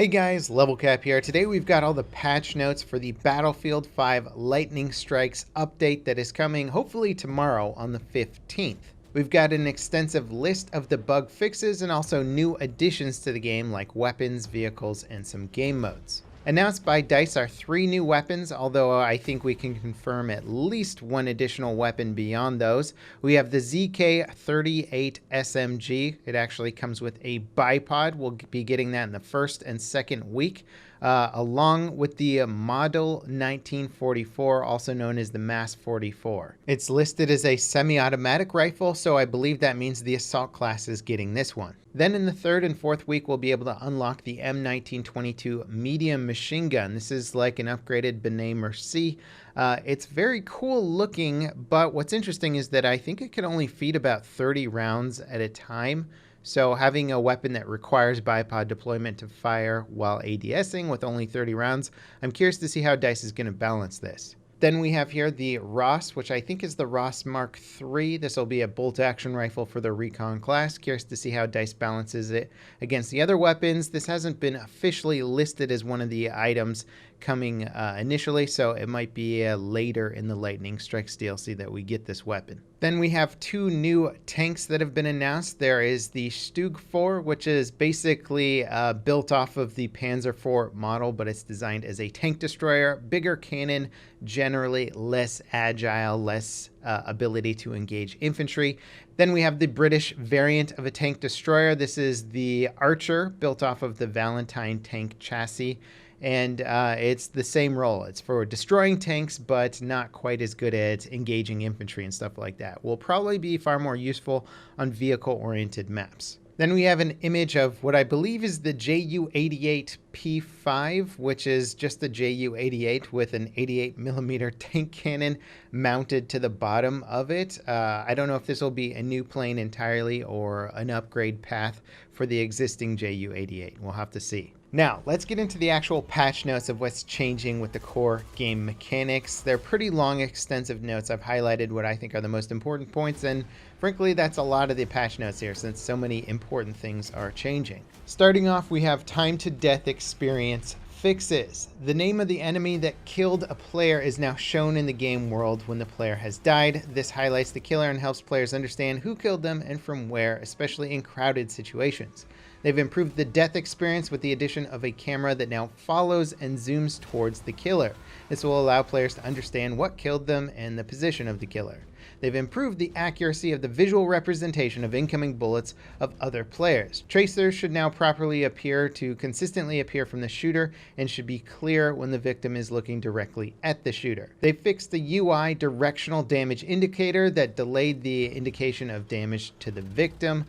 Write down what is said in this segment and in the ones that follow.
Hey guys, Level Cap here. Today we've got all the patch notes for the Battlefield 5 Lightning Strikes update that is coming hopefully tomorrow on the 15th. We've got an extensive list of the bug fixes and also new additions to the game like weapons, vehicles, and some game modes. Announced by DICE are 3 new weapons, although I think we can confirm at least 1 additional weapon beyond those. We have the ZK-38 SMG. It actually comes with a bipod. We'll be getting that in the first and second week, along with the Model 1944, also known as the MAS 44. It's listed as a semi-automatic rifle, so I believe that means the assault class is getting this one. Then in the third and fourth week, we'll be able to unlock the M1922 medium machine gun. This is like an upgraded Benet Merci. It's very cool looking, but what's interesting is that I think it can only feed about 30 rounds at a time. So having a weapon that requires bipod deployment to fire while ADSing with only 30 rounds, I'm curious to see how DICE is going to balance this. Then we have here the Ross, which I think is the Ross Mark III. This will be a bolt-action rifle for the Recon class. Curious to see how DICE balances it against the other weapons. This hasn't been officially listed as one of the items coming initially, so it might be later in the Lightning Strikes DLC that we get this weapon. Then we have 2 new tanks that have been announced. There is the Stug 4, which is basically built off of the Panzer IV model, but it's designed as a tank destroyer, bigger cannon, generally less agile, less ability to engage infantry. Then we have the British variant of a tank destroyer. This is the Archer, built off of the Valentine tank chassis. And it's the same role. It's for destroying tanks, but not quite as good at engaging infantry and stuff like that. Will probably be far more useful on vehicle-oriented maps. Then we have an image of what I believe is the Ju-88 P5, which is just the Ju-88 with an 88mm tank cannon mounted to the bottom of it. I don't know if this will be a new plane entirely or an upgrade path for the existing Ju-88. We'll have to see. Now, let's get into the actual patch notes of what's changing with the core game mechanics. They're pretty long, extensive notes. I've highlighted what I think are the most important points, and frankly, that's a lot of the patch notes here since so many important things are changing. Starting off, we have time to death experience fixes. The name of the enemy that killed a player is now shown in the game world when the player has died. This highlights the killer and helps players understand who killed them and from where, especially in crowded situations. They've improved the death experience with the addition of a camera that now follows and zooms towards the killer. This will allow players to understand what killed them and the position of the killer. They've improved the accuracy of the visual representation of incoming bullets of other players. Tracers should now properly appear to consistently appear from the shooter and should be clear when the victim is looking directly at the shooter. They fixed the UI directional damage indicator that delayed the indication of damage to the victim.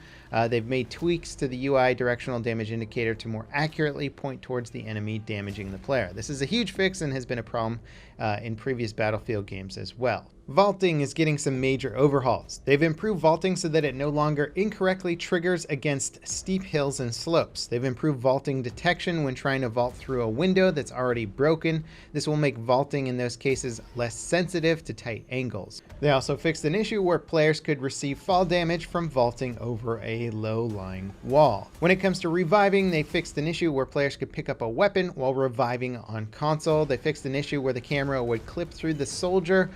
They've made tweaks to the UI directional damage indicator to more accurately point towards the enemy damaging the player. This is a huge fix and has been a problem in previous Battlefield games as well. Vaulting is getting some major overhauls. They've improved vaulting so that it no longer incorrectly triggers against steep hills and slopes. They've improved vaulting detection when trying to vault through a window that's already broken. This will make vaulting in those cases less sensitive to tight angles. They also fixed an issue where players could receive fall damage from vaulting over a low-lying wall. When it comes to reviving, they fixed an issue where players could pick up a weapon while reviving on console. They fixed an issue where the camera would clip through the soldier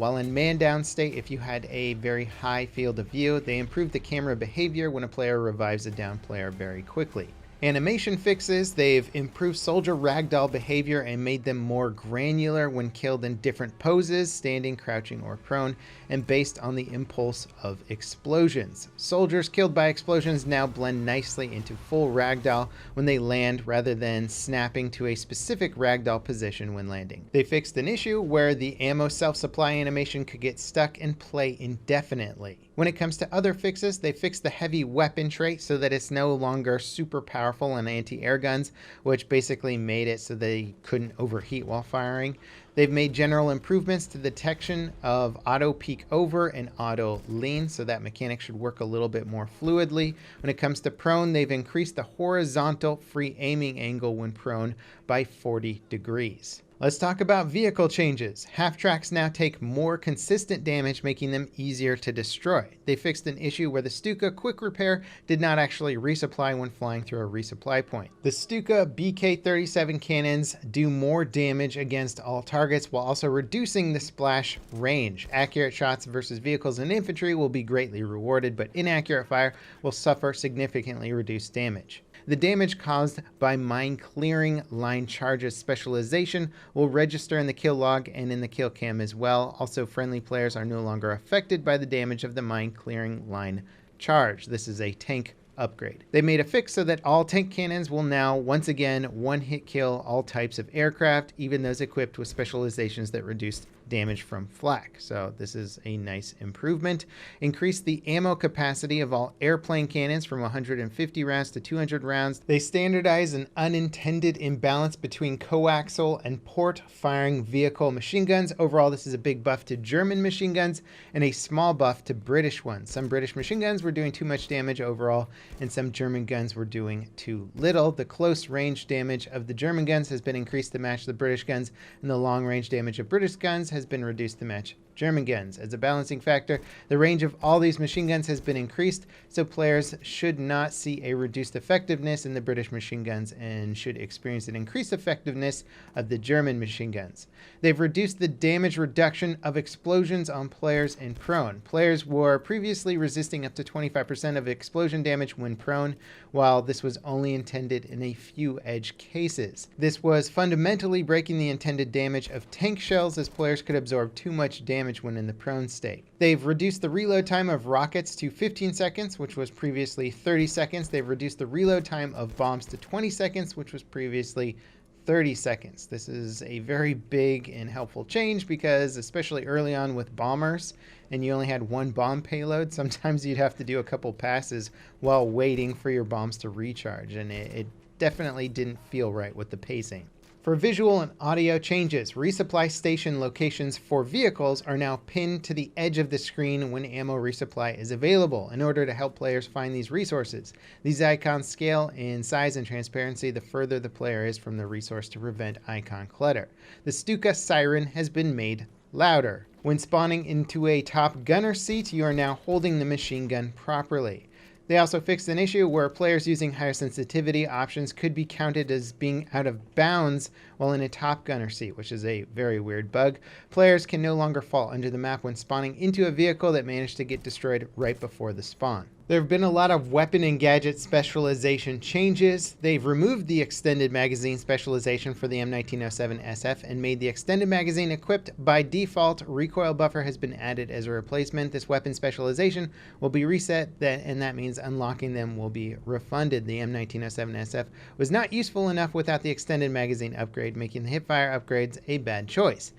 while in man-down state if you had a very high field of view. They improved the camera behavior when a player revives a down player very quickly. Animation fixes, they've improved soldier ragdoll behavior and made them more granular when killed in different poses, standing, crouching, or prone, and based on the impulse of explosions. Soldiers killed by explosions now blend nicely into full ragdoll when they land rather than snapping to a specific ragdoll position when landing. They fixed an issue where the ammo self-supply animation could get stuck and play indefinitely. When it comes to other fixes, they fixed the heavy weapon trait so that it's no longer super powerful on anti-air guns, which basically made it so they couldn't overheat while firing. They've made general improvements to the detection of auto peek over and auto lean, so that mechanic should work a little bit more fluidly. When it comes to prone, they've increased the horizontal free aiming angle when prone by 40 degrees. Let's talk about vehicle changes. Half-tracks now take more consistent damage, making them easier to destroy. They fixed an issue where the Stuka quick repair did not actually resupply when flying through a resupply point. The Stuka BK-37 cannons do more damage against all targets while also reducing the splash range. Accurate shots versus vehicles and infantry will be greatly rewarded, but inaccurate fire will suffer significantly reduced damage. The damage caused by mine clearing line charges specialization will register in the kill log and in the kill cam as well. Also, friendly players are no longer affected by the damage of the mine clearing line charge. This is a tank upgrade. They made a fix so that all tank cannons will now once again one-hit kill all types of aircraft, even those equipped with specializations that reduce damage from flak. So this is a nice improvement. Increased the ammo capacity of all airplane cannons from 150 rounds to 200 rounds. They standardize an unintended imbalance between coaxial and port firing vehicle machine guns. Overall, this is a big buff to German machine guns and a small buff to British ones. Some British machine guns were doing too much damage overall, and some German guns were doing too little. The close range damage of the German guns has been increased to match the British guns, and the long range damage of British guns has been reduced to match German guns. As a balancing factor, the range of all these machine guns has been increased, so players should not see a reduced effectiveness in the British machine guns and should experience an increased effectiveness of the German machine guns. They've reduced the damage reduction of explosions on players in prone. Players were previously resisting up to 25% of explosion damage when prone, while this was only intended in a few edge cases. This was fundamentally breaking the intended damage of tank shells, as players could absorb too much damage when in the prone state. They've reduced the reload time of rockets to 15 seconds, which was previously 30 seconds. They've reduced the reload time of bombs to 20 seconds, which was previously 30 seconds. This is a very big and helpful change because, especially early on with bombers, and you only had one bomb payload, sometimes you'd have to do a couple passes while waiting for your bombs to recharge, and it definitely didn't feel right with the pacing. For visual and audio changes, resupply station locations for vehicles are now pinned to the edge of the screen when ammo resupply is available in order to help players find these resources. These icons scale in size and transparency the further the player is from the resource to prevent icon clutter. The Stuka siren has been made louder. When spawning into a top gunner seat, you are now holding the machine gun properly. They also fixed an issue where players using higher sensitivity options could be counted as being out of bounds while in a top gunner seat, which is a very weird bug. Players can no longer fall under the map when spawning into a vehicle that managed to get destroyed right before the spawn. There have been a lot of weapon and gadget specialization changes. They've removed the extended magazine specialization for the M1907 SF and made the extended magazine equipped by default. Recoil buffer has been added as a replacement. This weapon specialization will be reset, and that means unlocking them will be refunded. The M1907 SF was not useful enough without the extended magazine upgrade, making the hipfire upgrades a bad choice.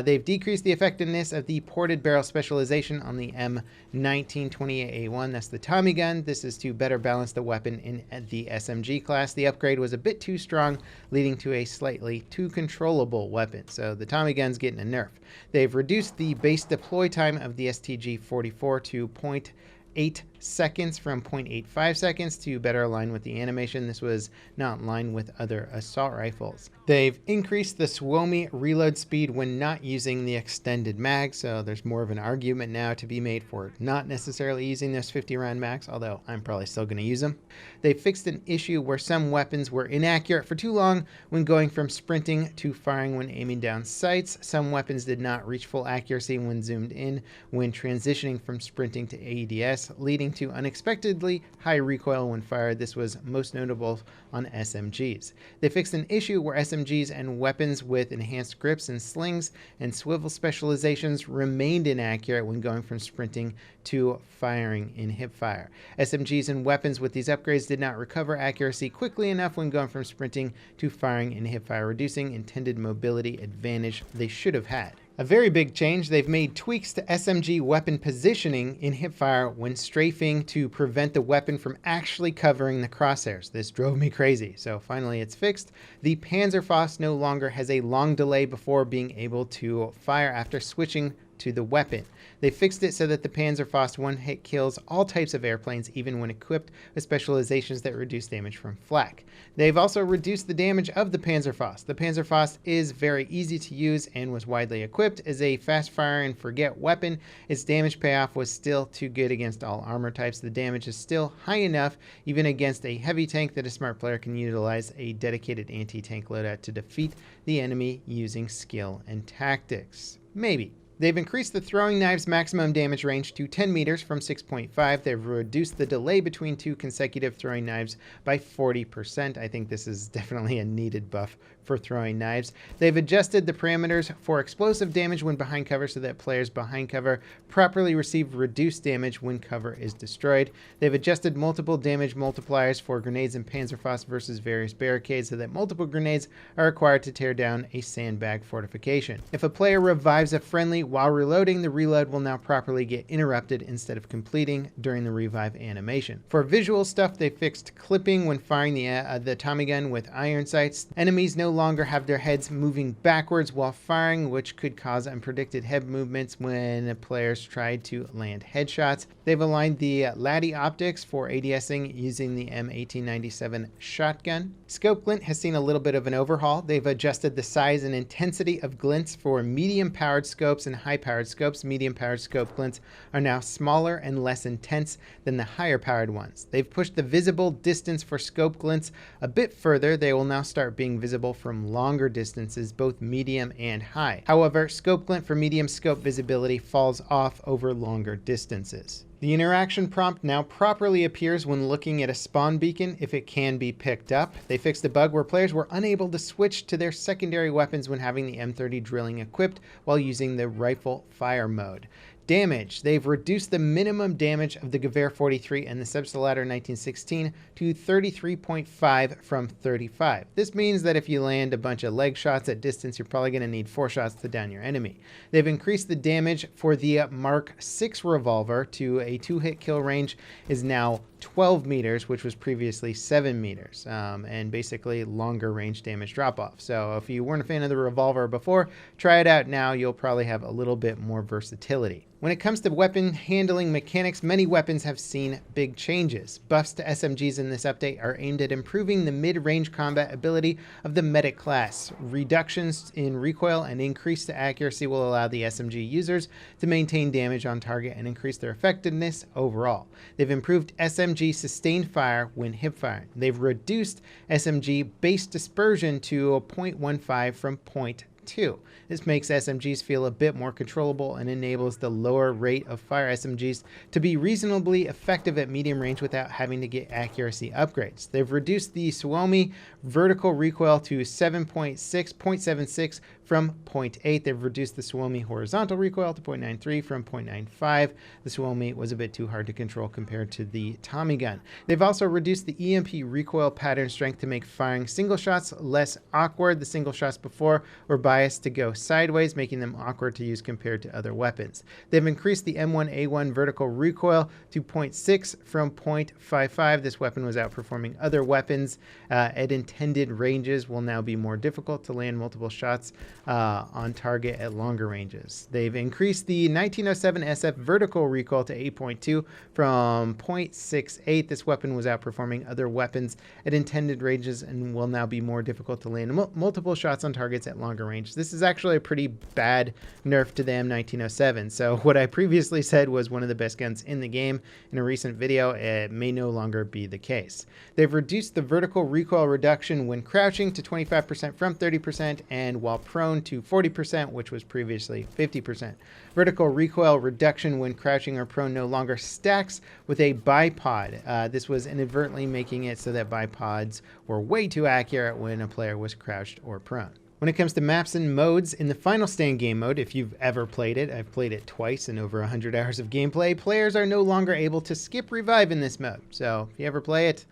They've decreased the effectiveness of the ported barrel specialization on the M1928A1. That's the Tommy gun. This is to better balance the weapon in the SMG class. The upgrade was a bit too strong, leading to a slightly too controllable weapon. So the Tommy gun's getting a nerf. They've reduced the base deploy time of the STG-44 to 0.8 seconds from 0.85 seconds to better align with the animation. This was not in line with other assault rifles. They've increased the Suomi reload speed when not using the extended mag, so there's more of an argument now to be made for not necessarily using those 50 round mags, although I'm probably still going to use them. They fixed an issue where some weapons were inaccurate for too long when going from sprinting to firing when aiming down sights. Some weapons did not reach full accuracy when zoomed in when transitioning from sprinting to AEDS, leading to unexpectedly high recoil when fired. This was most notable on SMGs. They fixed an issue where SMGs and weapons with enhanced grips and slings and swivel specializations remained inaccurate when going from sprinting to firing in hipfire. SMGs and weapons with these upgrades did not recover accuracy quickly enough when going from sprinting to firing in hipfire, reducing intended mobility advantage they should have had. A very big change, they've made tweaks to SMG weapon positioning in hipfire when strafing to prevent the weapon from actually covering the crosshairs. This drove me crazy, so finally it's fixed. The Panzerfaust no longer has a long delay before being able to fire after switching to the weapon. They fixed it so that the Panzerfaust one-hit kills all types of airplanes, even when equipped with specializations that reduce damage from flak. They've also reduced the damage of the Panzerfaust. The Panzerfaust is very easy to use and was widely equipped as a fast-fire and forget weapon. Its damage payoff was still too good against all armor types. The damage is still high enough, even against a heavy tank, that a smart player can utilize a dedicated anti-tank loadout to defeat the enemy using skill and tactics. Maybe. They've increased the throwing knife's maximum damage range to 10 meters from 6.5. They've reduced the delay between 2 consecutive throwing knives by 40%. I think this is definitely a needed buff for throwing knives. They've adjusted the parameters for explosive damage when behind cover so that players behind cover properly receive reduced damage when cover is destroyed. They've adjusted multiple damage multipliers for grenades and Panzerfaust versus various barricades so that multiple grenades are required to tear down a sandbag fortification. If a player revives a friendly while reloading, the reload will now properly get interrupted instead of completing during the revive animation. For visual stuff, they fixed clipping when firing the Tommy gun with iron sights. Enemies no longer have their heads moving backwards while firing, which could cause unpredicted head movements when players try to land headshots. They've aligned the Laddie optics for ADSing using the M1897 shotgun. Scope glint has seen a little bit of an overhaul. They've adjusted the size and intensity of glints for medium-powered scopes and high-powered scopes. Medium-powered scope glints are now smaller and less intense than the higher-powered ones. They've pushed the visible distance for scope glints a bit further. They will now start being visible from longer distances, both medium and high. However, scope glint for medium scope visibility falls off over longer distances. The interaction prompt now properly appears when looking at a spawn beacon if it can be picked up. They fixed a bug where players were unable to switch to their secondary weapons when having the M30 drilling equipped while using the rifle fire mode. Damage. They've reduced the minimum damage of the Gewehr 43 and the Selbstlader 1916 to 33.5 from 35. This means that if you land a bunch of leg shots at distance, you're probably going to need 4 shots to down your enemy. They've increased the damage for the Mark 6 revolver to a 2-hit kill range is now 12 meters, which was previously 7 meters, and basically longer range damage drop-off. So if you weren't a fan of the revolver before, try it out now. You'll probably have a little bit more versatility. When it comes to weapon handling mechanics, many weapons have seen big changes. Buffs to SMGs in this update are aimed at improving the mid-range combat ability of the medic class. Reductions in recoil and increase to accuracy will allow the SMG users to maintain damage on target and increase their effectiveness overall. They've improved SMG sustained fire when hip firing. They've reduced SMG base dispersion to a 0.15 from 0.2. This makes SMGs feel a bit more controllable and enables the lower rate of fire SMGs to be reasonably effective at medium range without having to get accuracy upgrades. They've reduced the Suomi vertical recoil to 0.76 from 0.8. They've reduced the Suomi horizontal recoil to 0.93 from 0.95. The Suomi was a bit too hard to control compared to the Tommy gun. They've also reduced the EMP recoil pattern strength to make firing single shots less awkward. The single shots before were biased to go sideways, making them awkward to use compared to other weapons. They've increased the M1A1 vertical recoil to 0.6 from 0.55. This weapon was outperforming other weapons at intended ranges, will now be more difficult to land multiple shots on target at longer ranges. They've increased the 1907 SF vertical recoil to 8.2 from 0.68. This weapon was outperforming other weapons at intended ranges and will now be more difficult to land multiple shots on targets at longer range. This is actually a pretty bad nerf to the M1907. So what I previously said was one of the best guns in the game in a recent video, it may no longer be the case. They've reduced the vertical recoil reduction when crouching to 25% from 30% and while prone to 40%, which was previously 50%. Vertical recoil reduction when crouching or prone no longer stacks with a bipod. This was inadvertently making it so that bipods were way too accurate when a player was crouched or prone. When it comes to maps and modes, in the Final Stand game mode, if you've ever played it, I've played it twice in over 100 hours of gameplay, players are no longer able to skip revive in this mode. So if you ever play it,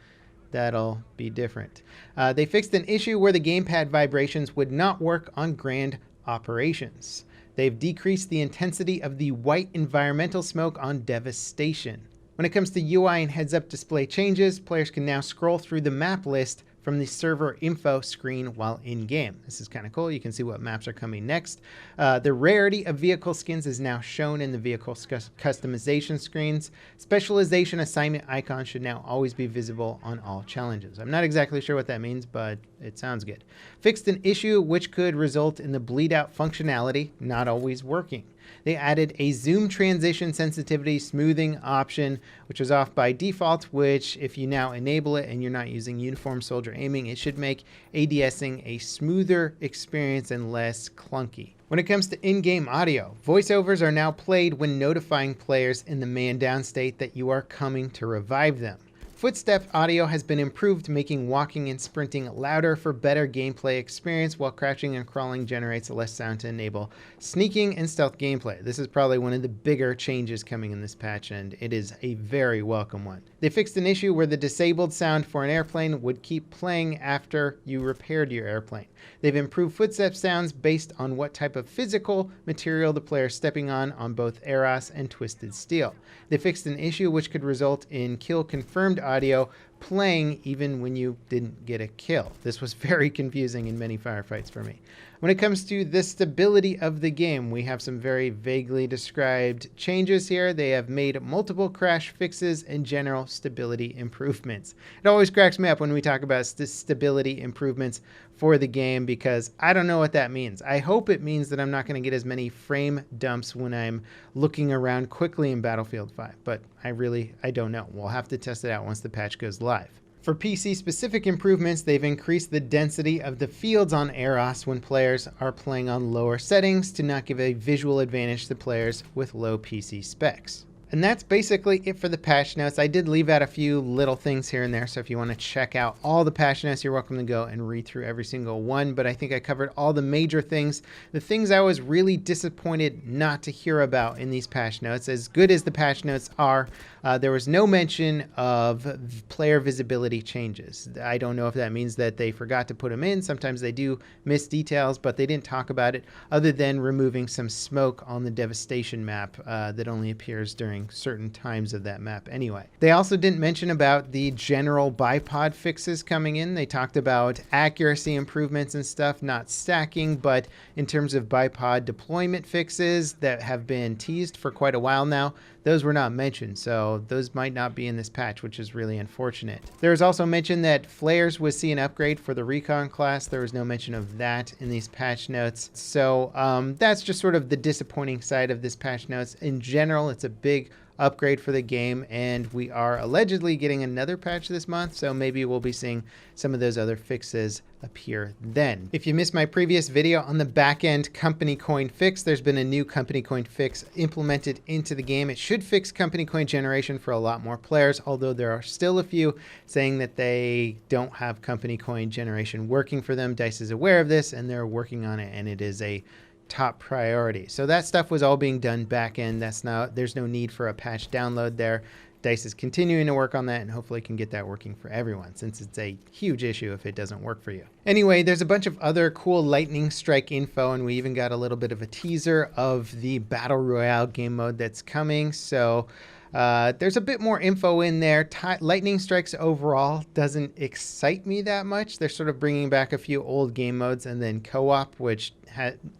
that'll be different. They fixed an issue where the gamepad vibrations would not work on grand operations. They've decreased the intensity of the white environmental smoke on Devastation. When it comes to UI and heads-up display changes, players can now scroll through the map list from the server info screen while in game. This is kind of cool. You can see what maps are coming next. The rarity of vehicle skins is now shown in the vehicle customization screens. Specialization assignment icons should now always be visible on all challenges. I'm not exactly sure what that means, but it sounds good. Fixed an issue which could result in the bleed out functionality not always working. They added a zoom transition sensitivity smoothing option, which was off by default, which if you now enable it and you're not using uniform soldier aiming, it should make ADSing a smoother experience and less clunky. When it comes to in-game audio, voiceovers are now played when notifying players in the man down state that you are coming to revive them. Footstep audio has been improved, making walking and sprinting louder for better gameplay experience, while crouching and crawling generates less sound to enable sneaking and stealth gameplay. This is probably one of the bigger changes coming in this patch, and it is a very welcome one. They fixed an issue where the disabled sound for an airplane would keep playing after you repaired your airplane. They've improved footstep sounds based on what type of physical material the player is stepping on both Eros and Twisted Steel. They fixed an issue which could result in kill confirmed audio playing even when you didn't get a kill. This was very confusing in many firefights for me. When it comes to the stability of the game, we have some very vaguely described changes here. They have made multiple crash fixes and general stability improvements. It always cracks me up when we talk about stability improvements for the game, because I don't know what that means. I hope it means that I'm not going to get as many frame dumps when I'm looking around quickly in Battlefield 5, but I don't know. We'll have to test it out once the patch goes live. For PC-specific improvements, they've increased the density of the fields on Eros when players are playing on lower settings to not give a visual advantage to players with low PC specs. And that's basically it for the patch notes. I did leave out a few little things here and there, so if you want to check out all the patch notes, you're welcome to go and read through every single one, but I think I covered all the major things. The things I was really disappointed not to hear about in these patch notes, as good as the patch notes are, there was no mention of player visibility changes. I don't know if that means that they forgot to put them in. Sometimes they do miss details, but they didn't talk about it other than removing some smoke on the Devastation map that only appears during certain times of that map anyway. They also didn't mention about the general bipod fixes coming in. They talked about accuracy improvements and stuff, not stacking, but in terms of bipod deployment fixes that have been teased for quite a while now, those were not mentioned, so those might not be in this patch, which is really unfortunate. There was also mention that flares would see an upgrade for the Recon class. There was no mention of that in these patch notes, so that's just sort of the disappointing side of this patch notes. In general, it's a big upgrade for the game, and we are allegedly getting another patch this month, so maybe we'll be seeing some of those other fixes appear then. If you missed my previous video on the back-end company coin fix, there's been a new company coin fix implemented into the game. It should fix company coin generation for a lot more players, although there are still a few saying that they don't have company coin generation working for them. DICE is aware of this, and they're working on it, and it is a top priority. So that stuff was all being done back end. There's no need for a patch download there. DICE is continuing to work on that and hopefully can get that working for everyone, since it's a huge issue if it doesn't work for you. Anyway, there's a bunch of other cool lightning strike info, and we even got a little bit of a teaser of the Battle Royale game mode that's coming. So there's a bit more info in there. Lightning Strikes overall doesn't excite me that much. They're sort of bringing back a few old game modes and then co-op, which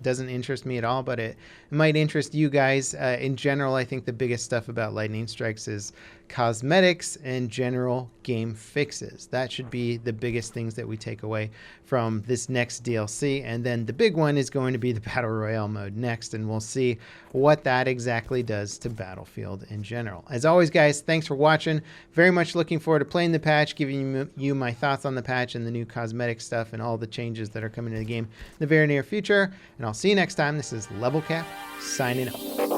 doesn't interest me at all, but it might interest you guys. In general, I think the biggest stuff about Lightning Strikes is cosmetics and general game fixes. That should be the biggest things that we take away from this next DLC. And then the big one is going to be the Battle Royale mode next, and we'll see what that exactly does to Battlefield in general. As always, guys, thanks for watching. Very much looking forward to playing the patch, giving you my thoughts on the patch and the new cosmetic stuff and all the changes that are coming to the game in the very near future. And I'll see you next time. This is Level Cap signing off.